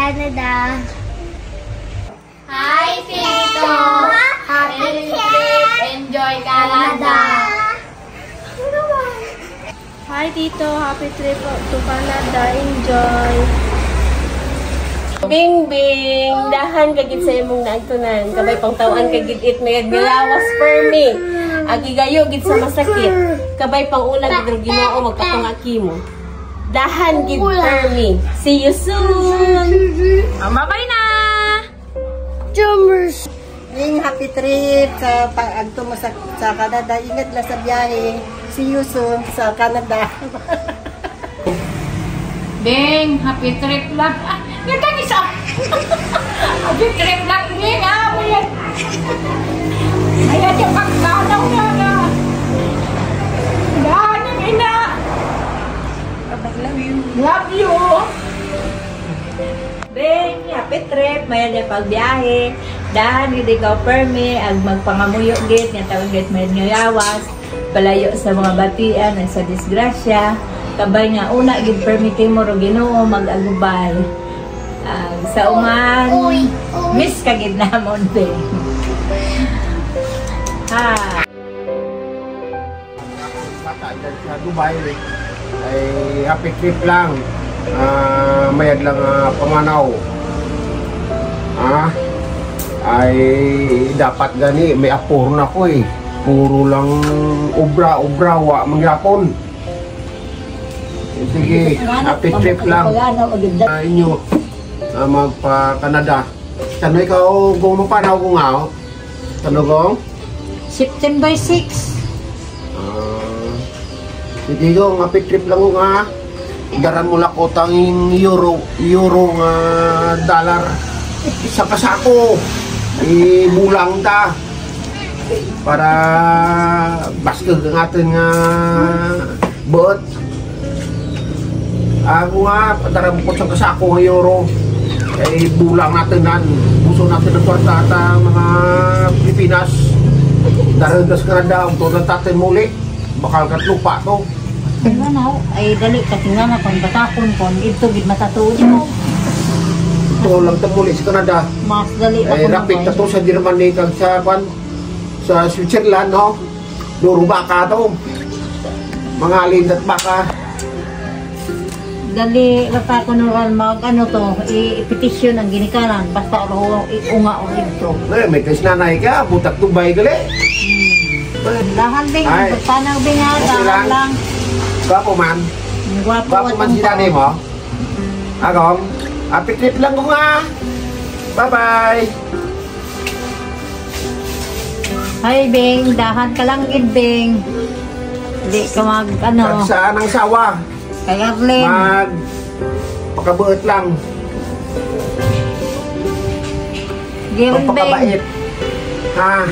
Canada. Hi, Tito! Happy trip! Enjoy Canada! Hi, Tito! Happy trip to Canada! Enjoy! Bing Bing! Dahan kagid sa imong naagtunan. Kabay pang tawaan kagid it may galawas per me. Agigayo gid sa masakit. Kabay pang ulang gid Ginoo magpatungaki mo. Dahan gid per me. See you soon! Bye-bye na! Jumbers! Bing, happy trip sa pag-agto mo sa Canada. Ingat lang sa biyahe. See you soon sa Canada. Bing, happy trip lang. Ah, yan kang isa. Happy trip lang. Bing, ayan. Ayan yung pagkanaw na na. Dahan yung ina. Love you. Love you. Bing, happy trip, may na pagbiyahe. Dahan gid ikaw permi ag magpangamuyo gid nga tawag gid may ngayawas palayo sa mga batian sa disgrasya. Kabay nga una gid permi kay mo ro Ginoo mag-agubay. Sa uman, miss ka gid namon Bing. Ha. Sa Dubai ay happy trip lang. Mayad lang pamanaw. Ay dapat gani may apor na ko eh. Puro lang obra wa mangyapon. Sige, happy trip lang. Inyo magpa Canada. Kano ikaw kung mapanaw ko nga? Kano gong? September 6. Sige gong, happy trip lang ko nga. Daran mo lang ko tanging euro nga dollar sa kasako bulang ta para baskag ng atin nga buot ako nga daran mo ko sa kasako nga euro ay bulang natin nan puso natin ng kwarta at mga Pilipinas daran das Canada ang tulad natin muli bakal kat lupa to. Ano ay dali katingan na kon batakon kon ito gid matatuod mo. Ito lang ta muli sa Canada. Mas dali pa ay rapid ta to sa Germany kag sa sa Switzerland no. Duro baka to. Mga lindat baka. Dali rata ko nuran mag ano to i-petition ang ginikanan basta ro iunga o ito. May kasi nanay ka butak Dubai gali. Dahan Bing, pagtanaw Bing ha, dahan lang. Gwapo man. Gwapo man si nanay mo. Agong, happy trip lang ko nga. Bye-bye. Hi Bing, dahan ka lang gid Bing. Hindi ka mag ano. Saan ang sawa? Kay Arlene. Pakabuot lang. Given Bing. Pagpakabait. Ha?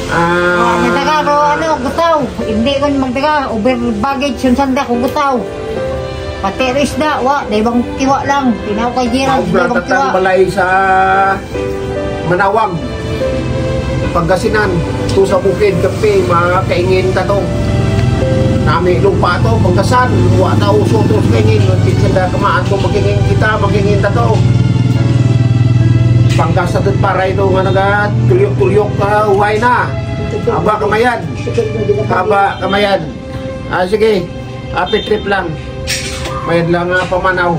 Nagdaga ro ano gutaw. Hindi ko magdaga over baggage yung sanda ko gutaw. Pati isda wa, dai bang kiwa lang. Tinaw kay Gerald, dai bang kiwa. Balay sa Manawag. Pagkasinan, to sa bukid kape makaingin ta to. Nami lupa to pagkasan, wa ta uso to kaingin, sanda kamaan ko magingin kita, magingin ta to. Pangkasa ito para ito nga naga tulyok-tulyok ka uway na. Haba kamayan. Haba kamayan. Sige, happy trip lang. Mayad lang pamanaw.